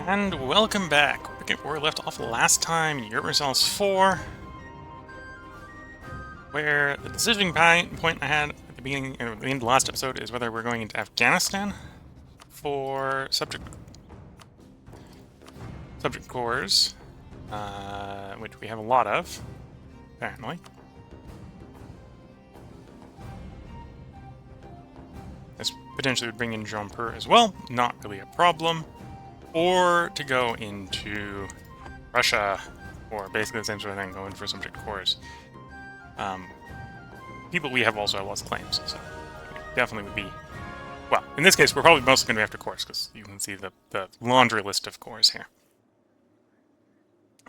And welcome back. We're picking up where we left off last time in Europa Universalis 4, where the decision point I had at the beginning, at the end of the last episode, is whether we're going into Afghanistan for subject cores, which we have a lot of, apparently. This potentially would bring in Jumper as well, not really a problem. Or to go into Russia, or basically the same sort of thing, go in for subject cores. People we have also have lots of claims, so we definitely would be... Well, in this case, we're probably mostly going to be after cores, because you can see the laundry list of cores here.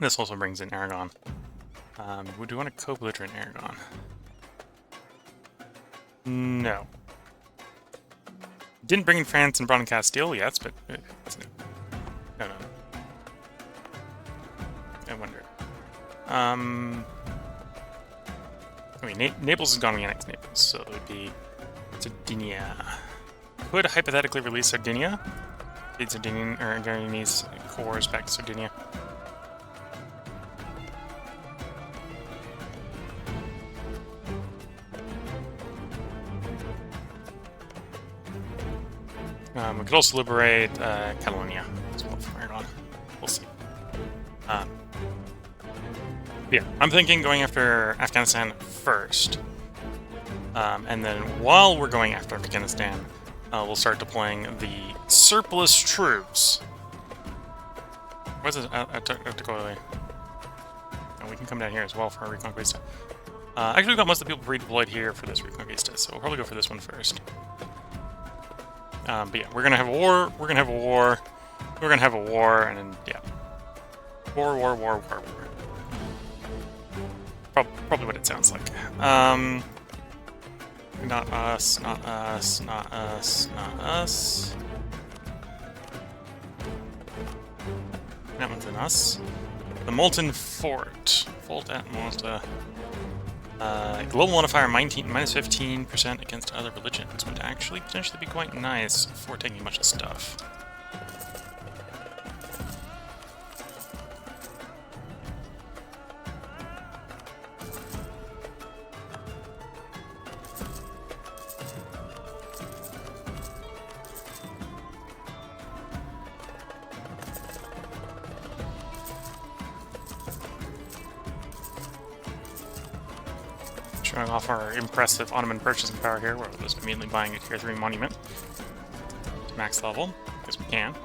This also brings in Aragon. Would we want to co-belligerent Aragon? No. Didn't bring in France and brought in Castile, yes, but... No. I wonder. I mean, Naples is gone, we annexed Naples, so it would be Sardinia. Could hypothetically release Sardinia. Feed Sardinian or Guyanese cores back to Sardinia. We could also liberate Catalonia as well from Aragon. We'll see. Yeah, I'm thinking going after Afghanistan first. And then while we're going after Afghanistan, we'll start deploying the surplus troops. Where's it? And we can come down here as well for our Reconquista. Actually, we've got most of the people pre-deployed here for this Reconquista, so we'll probably go for this one first. But yeah, we're gonna have a war, we're gonna have a war, we're gonna have a war, and then, yeah. War. Probably what it sounds like. Not us. That one's in us. The Molten Fort. Fort at Malta. Global modifier minus 15% against other religions would actually potentially be quite nice for taking a bunch of stuff. Showing off our impressive Ottoman purchasing power here, where we're just immediately buying a tier 3 monument to max level, because we can.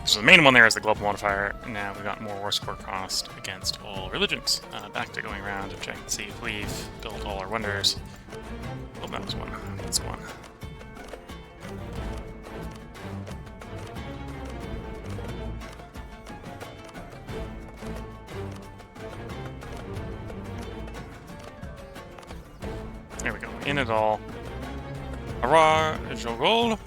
So the main one there is the global modifier, and now we got more war score cost against all religions. Back to going around and checking to see if we've built all our wonders. Oh, that was one. That's one. There we go. In it all. Hurrah! Jogol.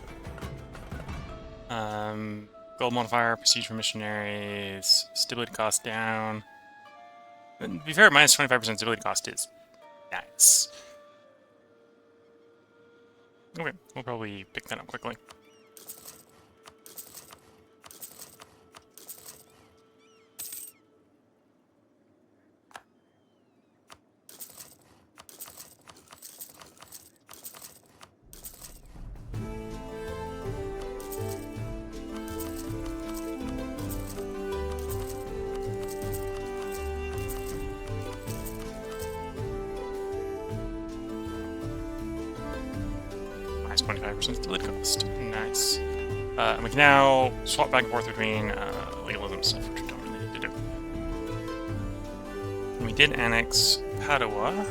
Gold modifier, prestige for missionaries, stability cost down. And to be fair, minus 25% stability cost is nice. Okay, we'll probably pick that up quickly. Minus 25% stability cost. Nice. And we can now swap back and forth between legalism stuff, which we don't really need to do. And we did annex Padua. I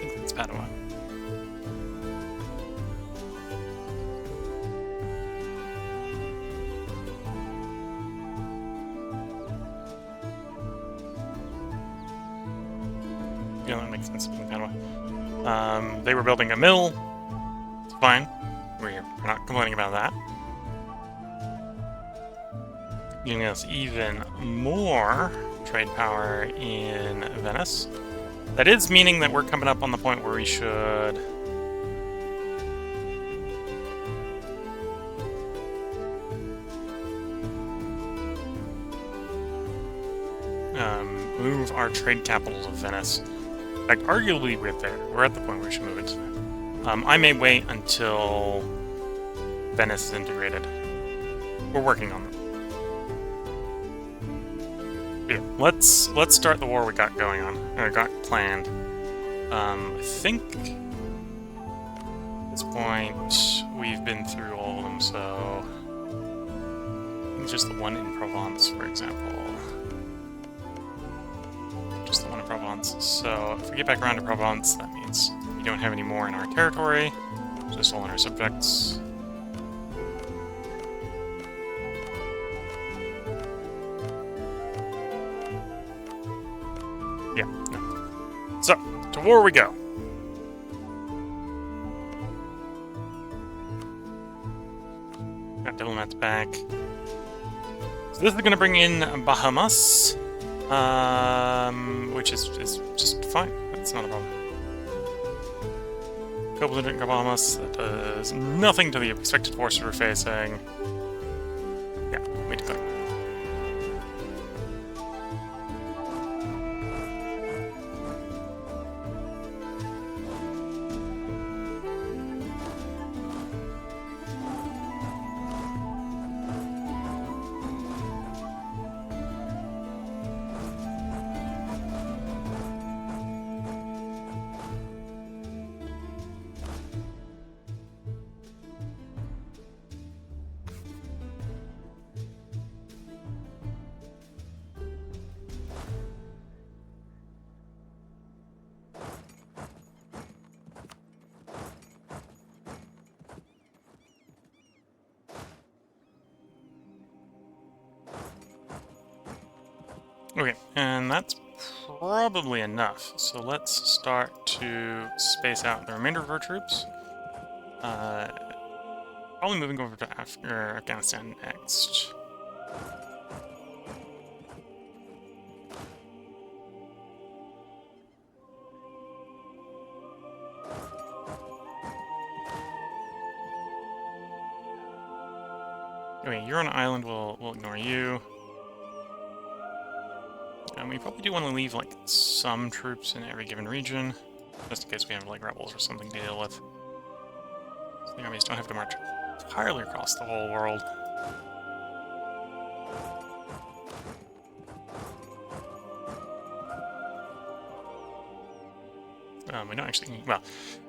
think it's Padua. Yeah, that makes sense. Padua. They were building a mill. It's fine. We're not complaining about that. Giving us even more trade power in Venice. That is meaning that we're coming up on the point where we should move our trade capital to Venice. In fact, arguably we're there. We're at the point where we should move it to there. I may wait until Venice is integrated. We're working on them. Yeah, let's start the war we got going on, or got planned. I think at this point we've been through all of them, so I think just the one in Provence, for example. Just the one in Provence. So if we get back around to Provence, that means we don't have any more in our territory, just all in our subjects. Yeah, no. So, to war we go. Got diplomats back. So this is going to bring in Bahmanis, which is just fine. That's not a problem. Co-belligerent Bahmanis, that does nothing to the expected forces we're facing. Yeah, we declare. Okay, and that's probably enough. So let's start to space out the remainder of our troops. Probably moving over to Afghanistan next. Okay, you're on an island, we'll ignore you. And we probably do want to leave, like, some troops in every given region, just in case we have, like, rebels or something to deal with. So the armies don't have to march entirely across the whole world. We don't actually... Well,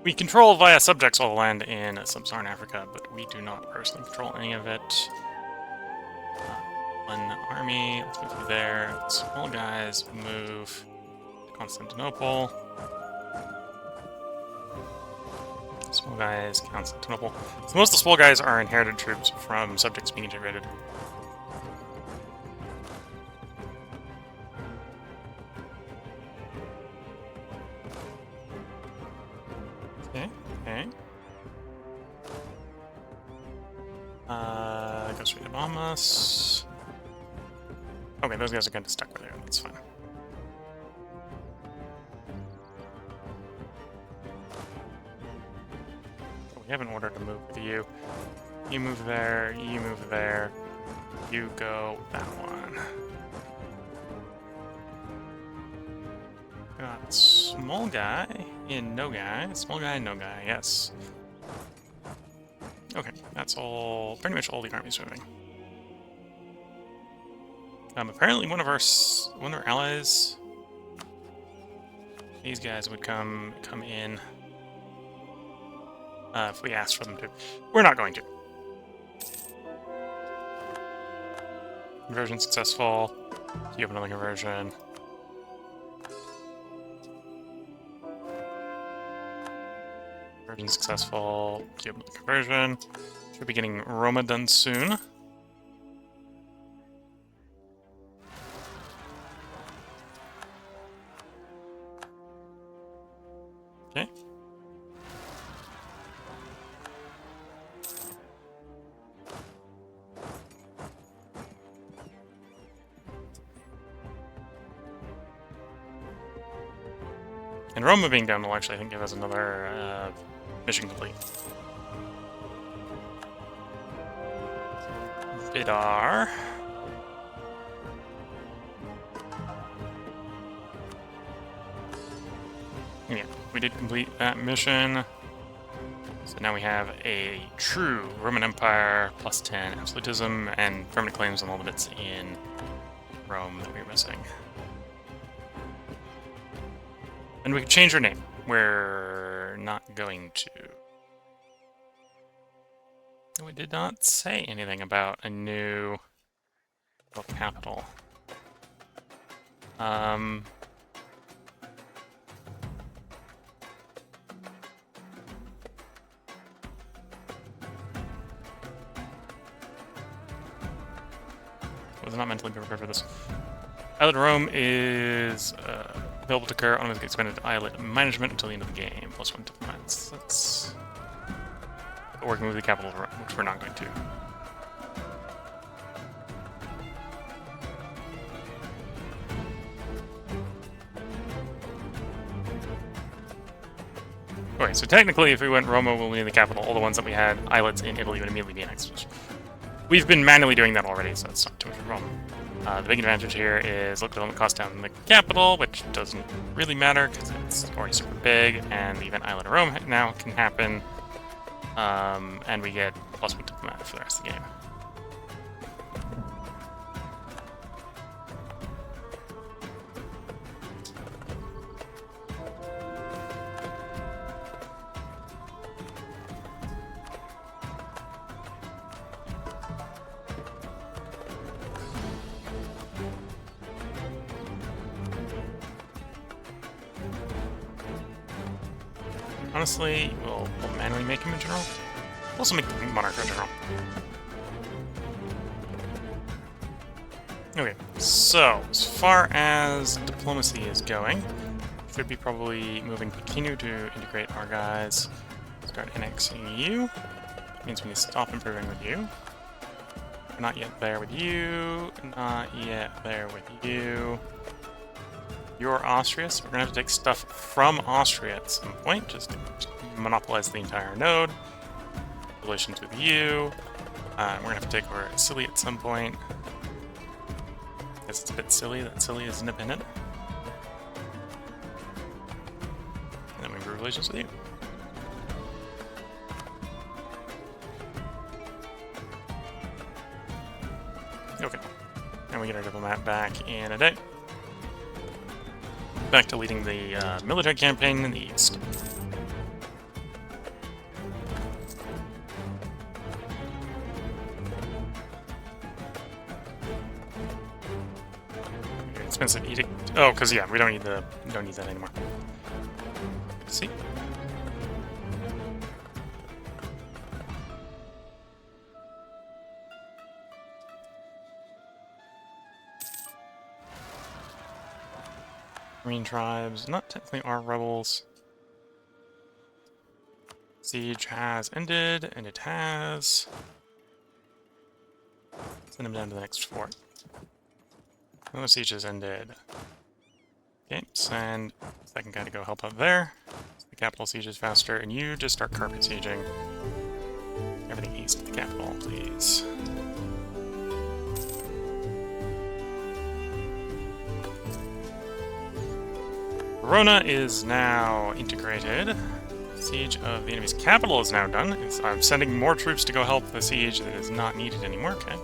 we control via subjects all the land in sub-Saharan Africa, but we do not personally control any of it. One army, let's move through there. Small guys move to Constantinople. Small guys, Constantinople. So most of the small guys are inherited troops from subjects being integrated. Okay, okay. Go straight to Bahmanis. Okay, those guys are kind of stuck with it. That's fine. We have an order to move with you. You move there, you move there. You go that one. Got small guy in no guy. Small guy, no guy, yes. Okay, that's all, pretty much all the armies moving. Apparently one of our allies, these guys would come in if we asked for them to. We're not going to. Conversion successful. You have another conversion. Conversion successful. You have another conversion. Should be getting Roma done soon. Okay. And Roma being done will actually, I think, give us another mission complete. Bidar. Yeah, we did complete that mission. So now we have a true Roman Empire, plus 10 absolutism, and permanent claims on all the bits in Rome that we were missing. And we could change our name. We're not going to. We did not say anything about a new capital. Was not mentally prepared for this. Islet Rome is available to occur on the expanded islet management until the end of the game. Plus 1 diplomats. That's working with the capital of Rome, which we're not going to. Okay, so technically, if we went Roma, we'll need the capital. All the ones that we had islets in Italy would immediately be annexed. We've been manually doing that already, so it's not too much of a problem. The big advantage here is local development cost down in the capital, which doesn't really matter because it's already super big, and the event Island of Rome now can happen, and we get +1 diplomat for the rest of the game. Honestly, we'll manually make him a general. We'll also make the monarch a general. Okay, so as far as diplomacy is going, should be probably moving continue to integrate our guys. Start annexing you. Means we need to stop improving with you. We're not yet there with you. Not yet there with you. You're Austria, so we're going to have to take stuff from Austria at some point, just to monopolize the entire node. Relations with you. We're going to have to take over Sicily at some point. I guess it's a bit silly that Sicily is independent. And then we improve relations with you. Okay. And we get our diplomat back in a day. Back to leading the military campaign in the east. Expensive edict. Oh, because yeah, we don't need that anymore. Good to see. Green tribes, not technically our rebels. Siege has ended, and it has. Send them down to the next fort. Oh, the siege has ended. Okay, send the second guy to go help out there. So the capital siege is faster, and you just start carpet sieging everything east of the capital, please. Verona is now integrated. Siege of the enemy's capital is now done. I'm sending more troops to go help the siege that is not needed anymore. Okay.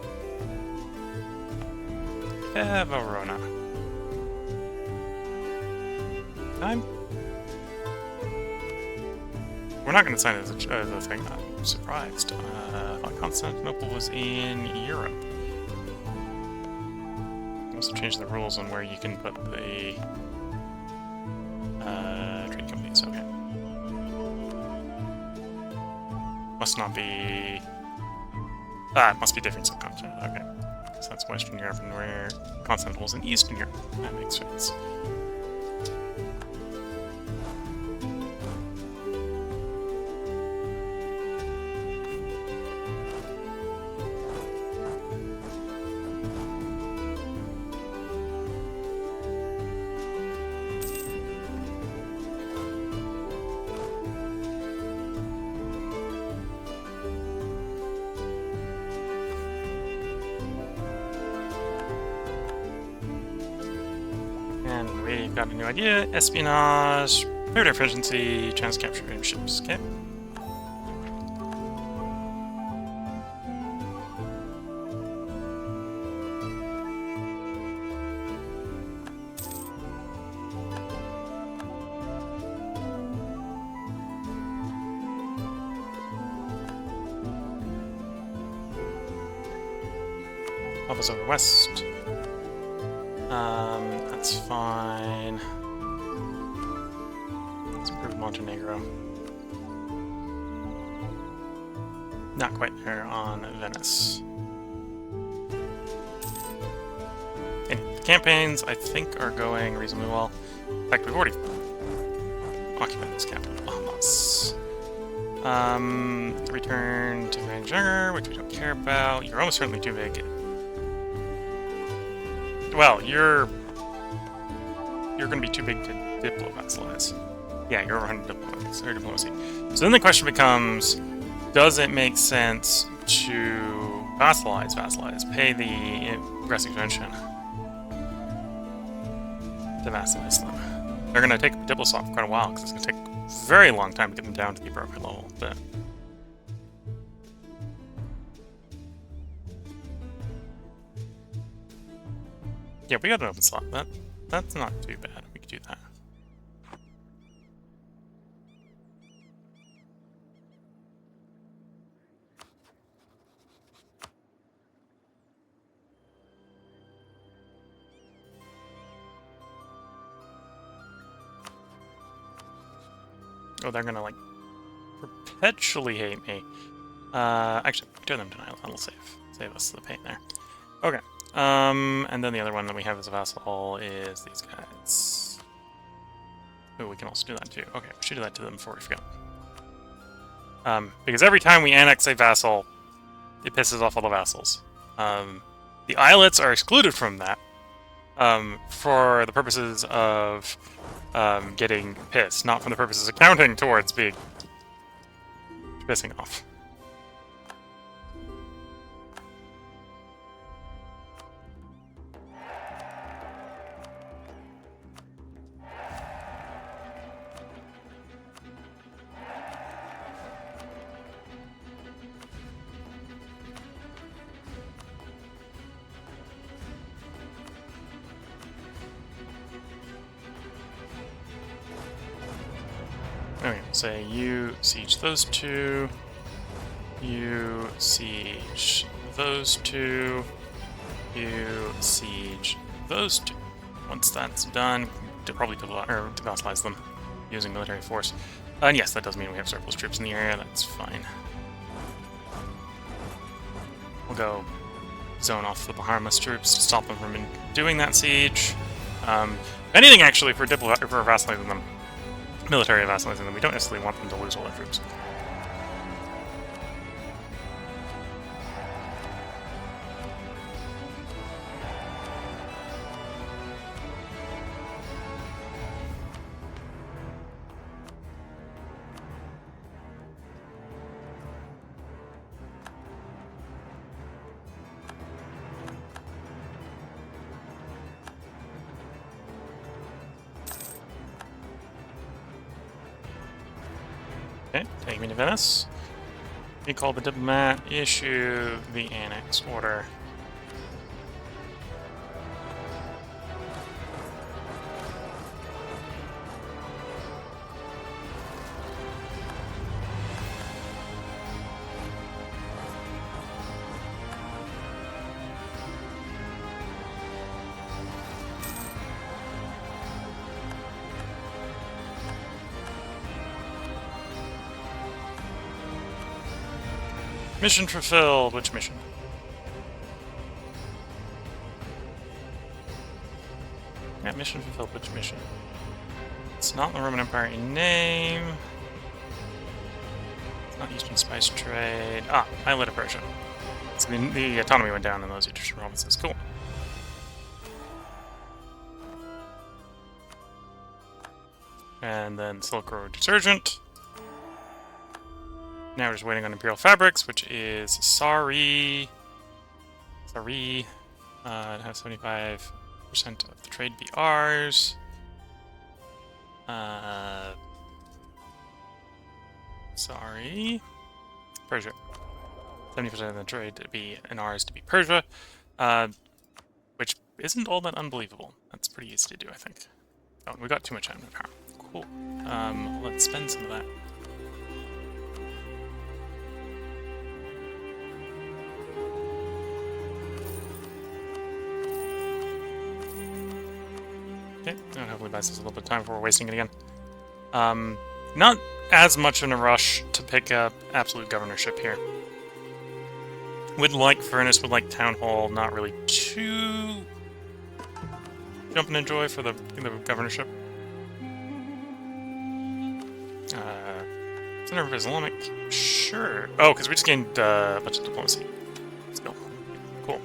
Verona. Time? We're not going to sign it as a thing. I'm surprised. I thought Constantinople was in Europe. I must have changed the rules on where you can put the trade companies. Okay. Must not be... it must be different subcontinent. Okay. So that's Western Europe, and where Constantinople is in Eastern Europe. That makes sense. Got a new idea. Espionage. Air efficiency, chance to capture enemy ships. Okay. Help us over west. That's fine. Let's improve Montenegro. Not quite there on Venice. Anyway, the campaigns, I think, are going reasonably well. In fact, we've already occupied this capital, Bahmanis. Return to Vancouver, which we don't care about. You're almost certainly too big. Well, you're going to be too big to diplo-vassalize. Yeah, you're over 100 diplomacy. So then the question becomes, does it make sense to vassalize, pay the aggressive expansion to vassalize them? They're going to take diplo swap for quite a while, because it's going to take a very long time to get them down to the appropriate level. But yeah, we got an open slot. That's not too bad. We could do that. Oh, they're gonna, like, perpetually hate me. Actually, turn them denial. That'll save us the pain there. Okay. And then the other one that we have as a vassal is these guys. Oh, we can also do that too. Okay, we should do that to them before we forget. Because every time we annex a vassal, it pisses off all the vassals. The islets are excluded from that for the purposes of getting pissed, not for the purposes of counting towards being pissing off. Okay, say you siege those two, you siege those two, you siege those two. Once that's done, to probably vassalize them using military force. And yes, that does mean we have surplus troops in the area, that's fine. We'll go zone off the Bahmanis troops to stop them from doing that siege. Anything actually for vassalizing them. Military vassalizing them. We don't necessarily want them to lose all their troops. Okay, take me to Venice. Recall the diplomat, issue the annex order. Mission fulfilled. Which mission? Yeah, mission fulfilled. Which mission? It's not the Roman Empire in name. It's not Eastern Spice Trade. Ah, Islet of Persia. So the autonomy went down in those Eastern provinces. Cool. And then Silk Road Resurgent. Now we're just waiting on Imperial Fabrics, which is sorry. Have 75% of the trade be ours. Sorry. Persia. 70% of the trade to be in ours to be Persia, which isn't all that unbelievable. That's pretty easy to do, I think. Oh, we got too much animal power. Cool. Let's spend some of that. Okay, and hopefully buys us a little bit of time before we're wasting it again. Not as much in a rush to pick up absolute governorship here. Would like Furnace, would like Town Hall, not really too jumping in joy for the governorship. Center of Islamic, sure. Oh, because we just gained a bunch of diplomacy. Let's go. Cool.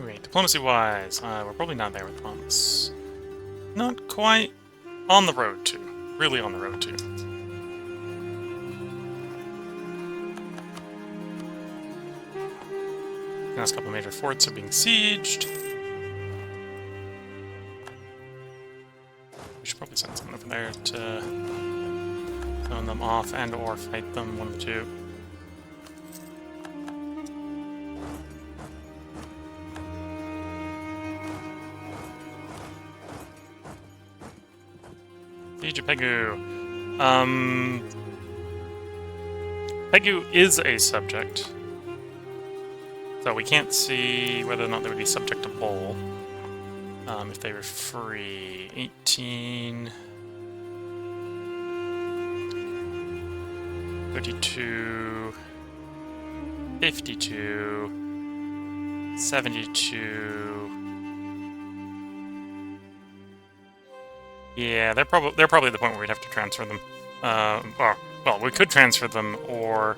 Wait, diplomacy-wise, we're probably not there with diplomacy. Not quite on the road to. Really on the road to. Last couple of major forts are being sieged. We should probably send someone over there to zone them off and or fight them, one of the two. Siege of Pegu. Pegu is a subject. So we can't see whether or not they would be subject to Bull. If they were free. 18... 32... 52... 72... Yeah, they're probably the point where we'd have to transfer them. Well, we could transfer them, or...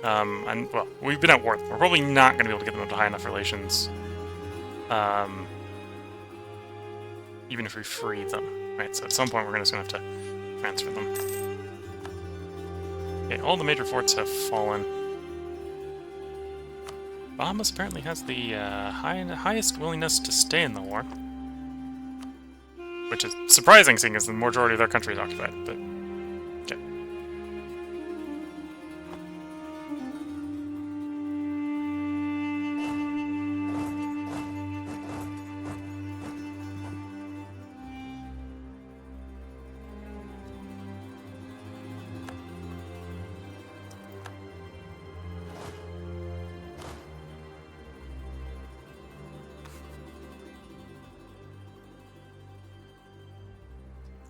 and, well, we've been at war. We're probably not going to be able to get them up to high enough relations. Even if we free them. Right, so at some point we're just going to have to transfer them. Okay, all the major forts have fallen. Bahmanis apparently has the highest willingness to stay in the war. Which is surprising, seeing as the majority of their country is occupied, but... okay.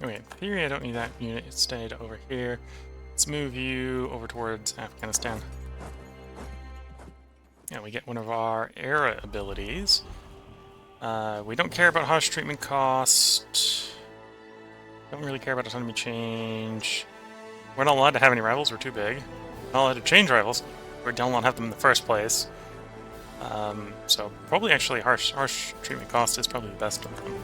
Okay, in theory I don't need that unit, it stayed over here. Let's move you over towards Afghanistan. Yeah, we get one of our era abilities. We don't care about harsh treatment cost. Don't really care about autonomy change. We're not allowed to have any rivals, we're too big. We're not allowed to change rivals. We don't want to have them in the first place. So probably actually harsh treatment cost is probably the best of them.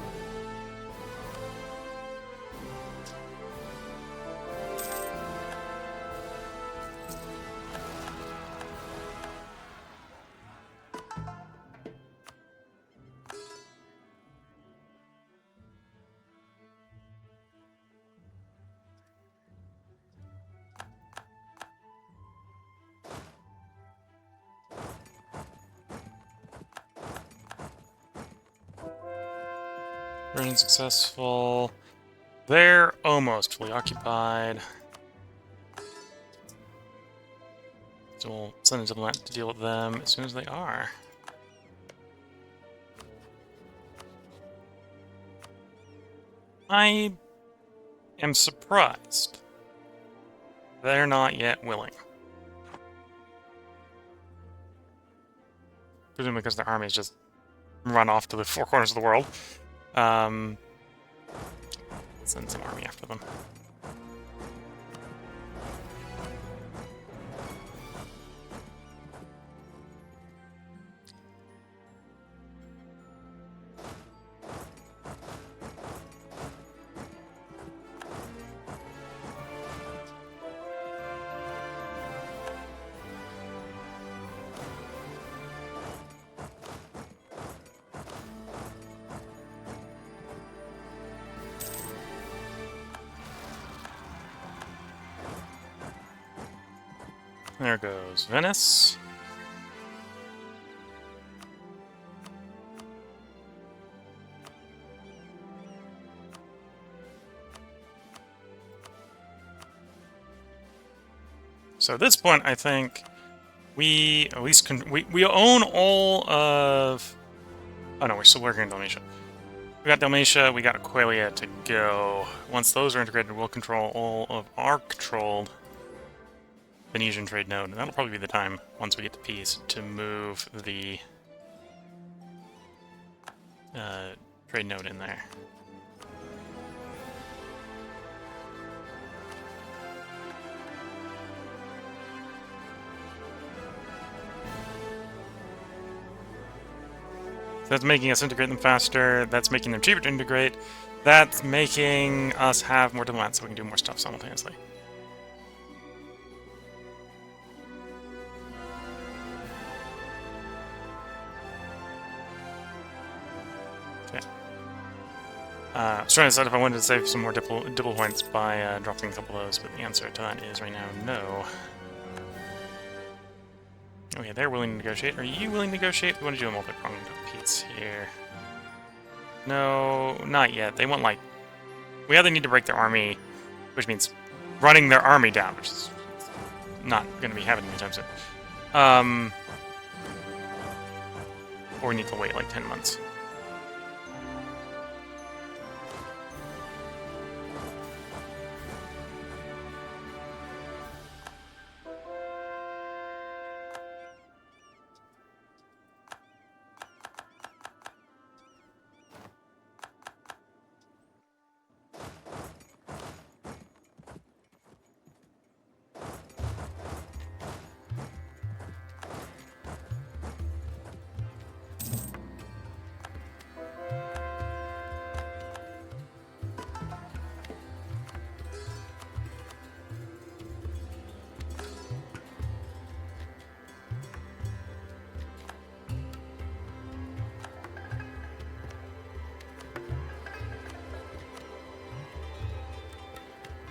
Running successful. They're almost fully occupied. So we'll send a diplomat to deal with them as soon as they are. I am surprised they're not yet willing. Presumably because their armies just run off to the four corners of the world. Send some army after them. There goes Venice. So at this point, I think we at least we own all of. Oh no, we're still working on Dalmatia. We got Dalmatia, we got Aquileia to go. Once those are integrated, we'll control all of our controlled Venetian trade node, and that'll probably be the time, once we get to peace, to move the trade node in there. That's making us integrate them faster, that's making them cheaper to integrate, that's making us have more diplomats so we can do more stuff simultaneously. Okay. I was trying to decide if I wanted to save some more diplo points by dropping a couple of those, but the answer to that is right now no. Okay, they're willing to negotiate. Are you willing to negotiate? We want to do a multi-pronged peace here. No, not yet. They want, like... We either need to break their army, which means running their army down, which is not going to be happening anytime soon. Or we need to wait like 10 months.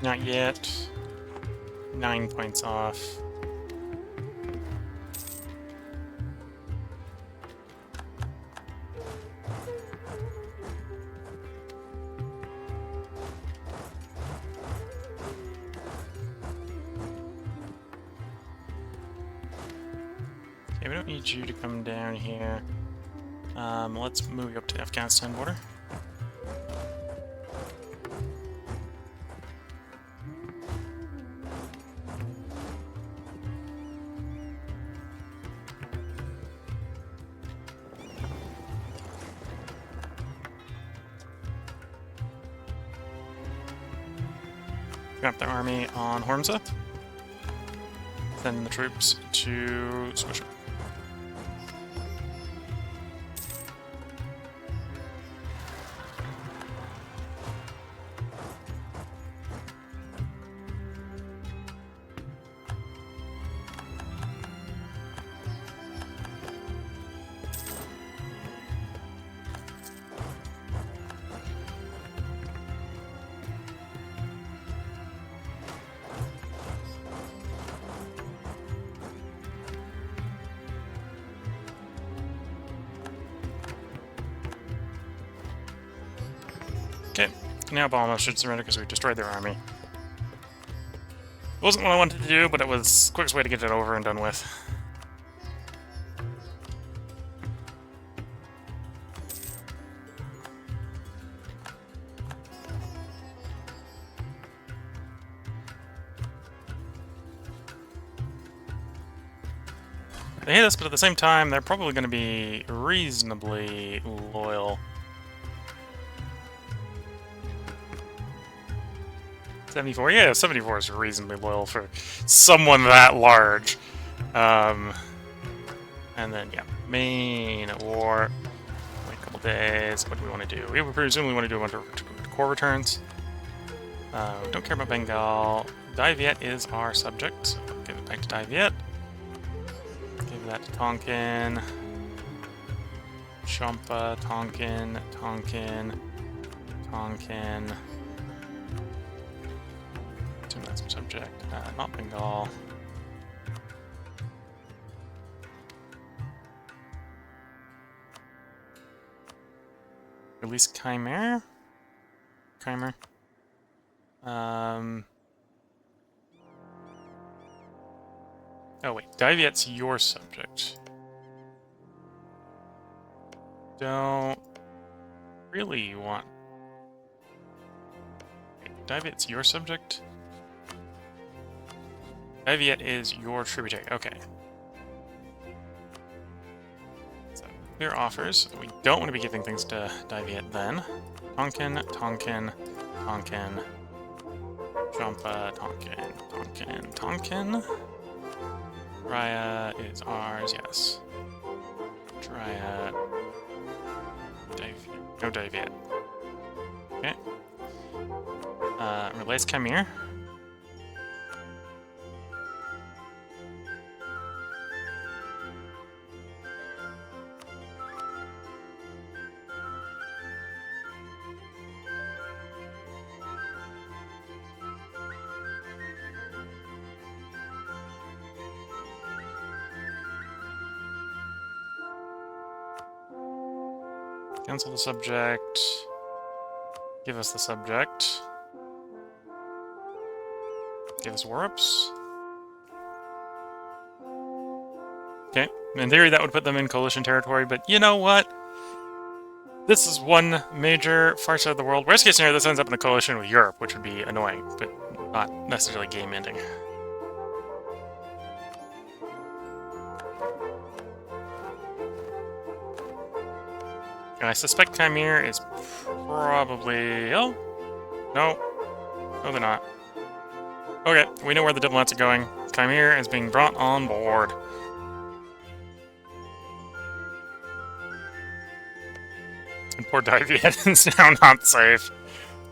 Not yet. 9 points off. Okay, we don't need you to come down here. Let's move you up to the Afghanistan border. Drop their army on Hormza. Send the troops to Swisher. Okay, now Bahmanis should surrender because we destroyed their army. It wasn't what I wanted to do, but it was the quickest way to get it over and done with. They hate us, but at the same time, they're probably going to be reasonably loyal. 74? Yeah, 74 is reasonably loyal for someone that large. And then, yeah, main war. Wait a couple days. What do we want to do? We presume we want to do a bunch of core returns. Don't care about Bengal. Dai Viet is our subject, so we'll give it back to Dai Viet. Give that to Tonkin. Champa, Tonkin, Tonkin, Tonkin. That's subject, not Bengal. Release Chimera? Chimera? Oh wait, Diviet's your subject. Don't really want... Wait, Diviet's your subject? Diviet is your tributary, okay. So, clear offers. We don't want to be giving things to Diviet then. Tonkin, Tonkin, Tonkin, Jumpa, Tonkin, Tonkin, Tonkin. Raya is ours, yes. Triad. No Diviet. Okay. Relays Chimere. Cancel the subject. Give us the subject. Give us war-ups. Okay, in theory that would put them in coalition territory, but you know what? This is one major far side of the world. Worst case scenario, this ends up in a coalition with Europe, which would be annoying, but not necessarily game-ending. And I suspect Chimere is probably... Oh? No. No, they're not. Okay, we know where the diplomats are going. Chimere is being brought on board. And poor Diviet is now not safe.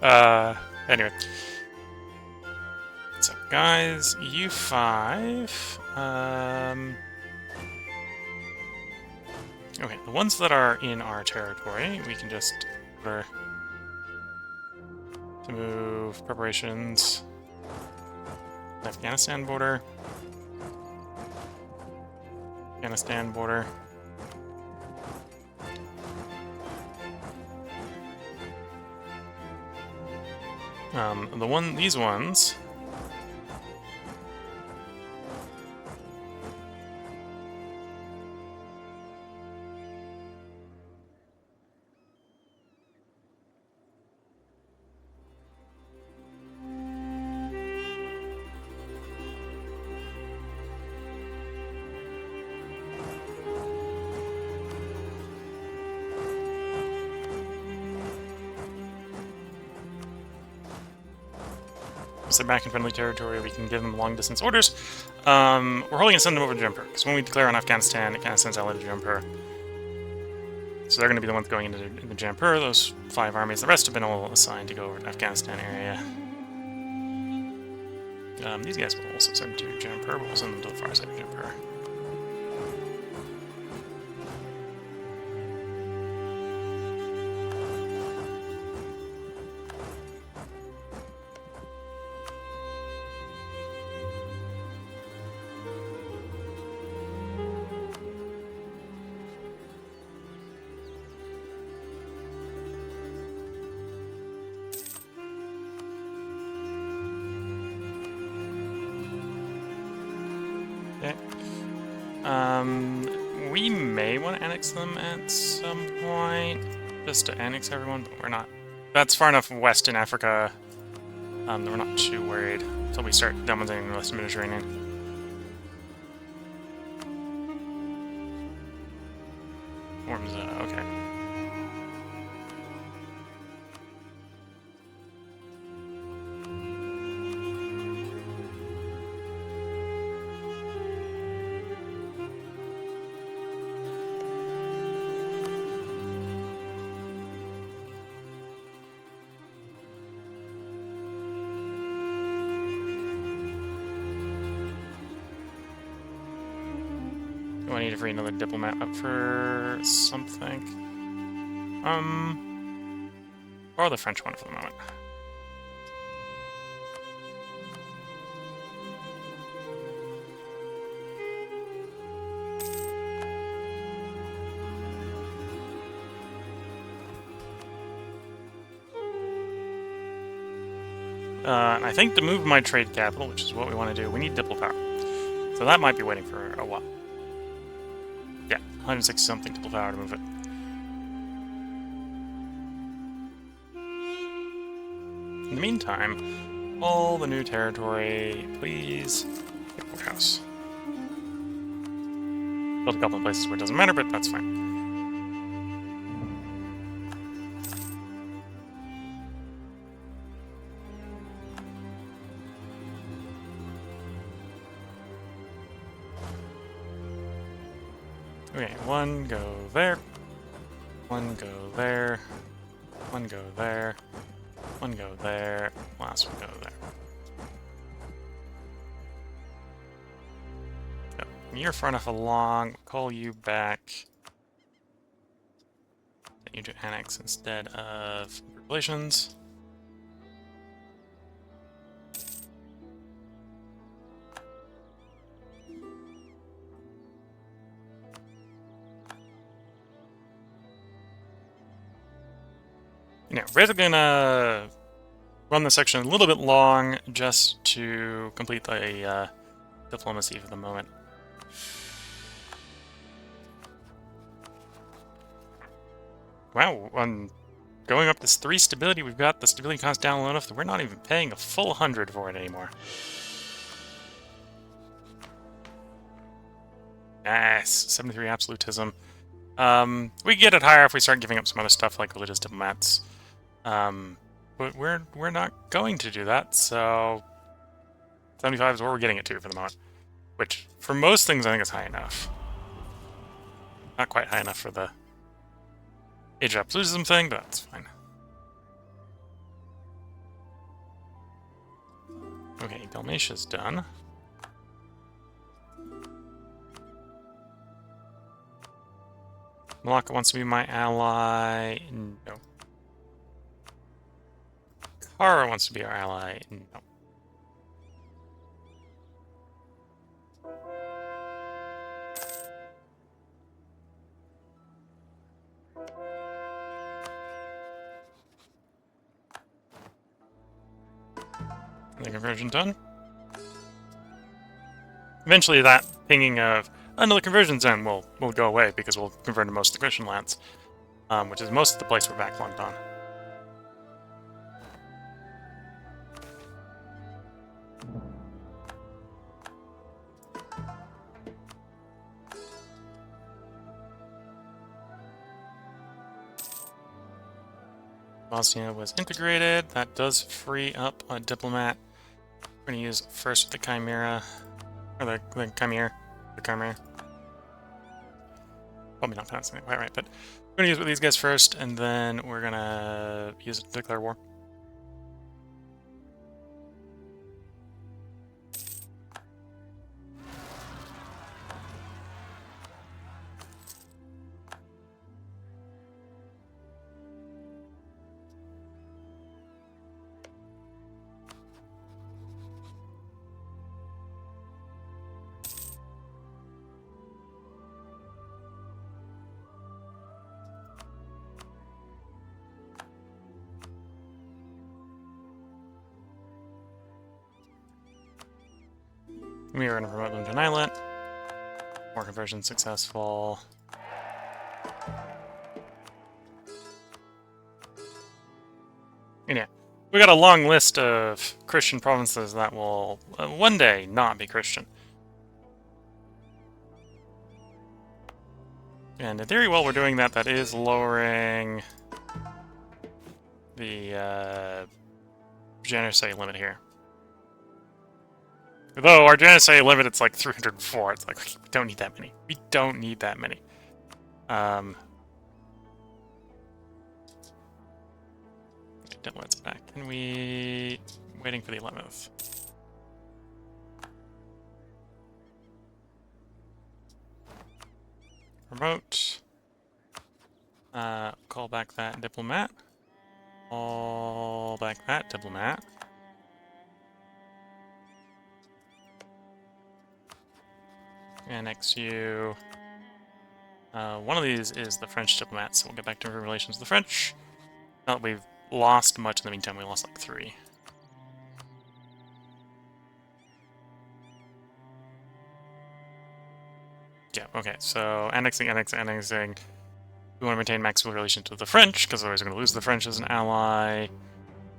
Anyway. So, guys, you 5. Okay, the ones that are in our territory, we can just order to move preparations. Afghanistan border. Afghanistan border. These ones. They're back in friendly territory, we can give them long-distance orders. We're probably going to send them over to Jumper, because when we declare on Afghanistan, Afghanistan's allied to Jumper. So they're going to be the ones going into the Jumper, those 5 armies. The rest have been all assigned to go over to Afghanistan area. These guys will also send to Jumper, but we'll send them to the far side of Jumper. We may want to annex them at some point, just to annex everyone, but we're not. That's far enough west in Africa that we're not too worried until we start dominating the Western Mediterranean. Okay. Do I need to free another diplomat up for something? Borrow the French one for the moment. And I think to move my trade capital, which is what we want to do, we need diplo power. So that might be waiting for a while. Yeah, 160 something diplo power to move it. In the meantime, all the new territory, please. Courthouse. Build a couple of places where it doesn't matter, but that's fine. Okay, one go there. One go there. One go there. One go there. Last one go there. Yep. You're far enough along. Call you back. Get you to annex instead of relations. Yeah, we're gonna run this section a little bit long just to complete the diplomacy for the moment. Wow, on going up this 3 stability, we've got the stability cost down low enough that we're not even paying a full 100 for it anymore. Yes, 73 absolutism. We get it higher if we start giving up some other stuff like religious diplomats. But we're not going to do that, so 75 is where we're getting it to for the moment. Which, for most things, I think is high enough. Not quite high enough for the Age of Absolutism thing, but that's fine. Okay, Dalmatia's done. Malacca wants to be my ally. No. Kara wants to be our ally. No. The conversion done. Eventually that pinging of another conversion zone will go away because we'll convert to most of the Christian lands, which is most of the place we're backlogged on. Bosnia was integrated. That does free up a diplomat. We're going to use first the Chimera, or the Chimera, the Chimera. Probably not pronouncing it quite right, but we're going to use with these guys first, and then we're going to use it to declare war. We are going to promote them to an islet. More conversion successful. And yeah, we got a long list of Christian provinces that will one day not be Christian. And in theory, while we're doing that, that is lowering the genocide limit here. Though our genocide limit, it's like 304. It's like, we don't need that many. We don't need that many. Let's back. Can we... Waiting for the 11th. Remote. Call back that diplomat. Call back that diplomat. Annex you. One of these is the French diplomat, so we'll get back to relations with the French. Not that we've lost much in the meantime, we lost like 3. Yeah, okay, so annexing. We want to maintain maximal relations with the French, because otherwise we're going to lose the French as an ally.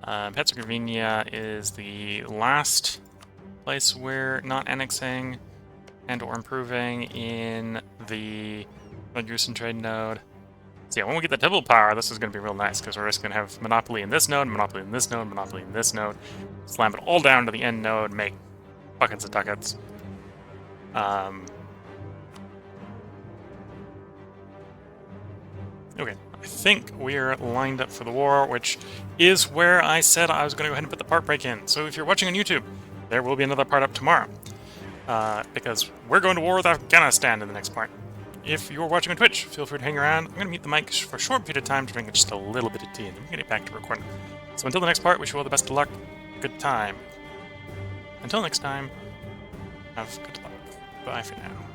Herzegovina is the last place we're not annexing and or improving in the Gruson trade node. So yeah, when we get the double power, this is going to be real nice, because we're just going to have monopoly in this node, monopoly in this node, monopoly in this node. Slam it all down to the end node, make buckets of ducats. Okay, I think we're lined up for the war, which is where I said I was going to go ahead and put the part break in. So if you're watching on YouTube, there will be another part up tomorrow, because we're going to war with Afghanistan in the next part. If you're watching on Twitch, feel free to hang around. I'm going to mute the mic for a short period of time to drink just a little bit of tea, and then we're going to get back to recording. So until the next part, wish you all the best of luck, good time. Until next time, have good luck. Bye for now.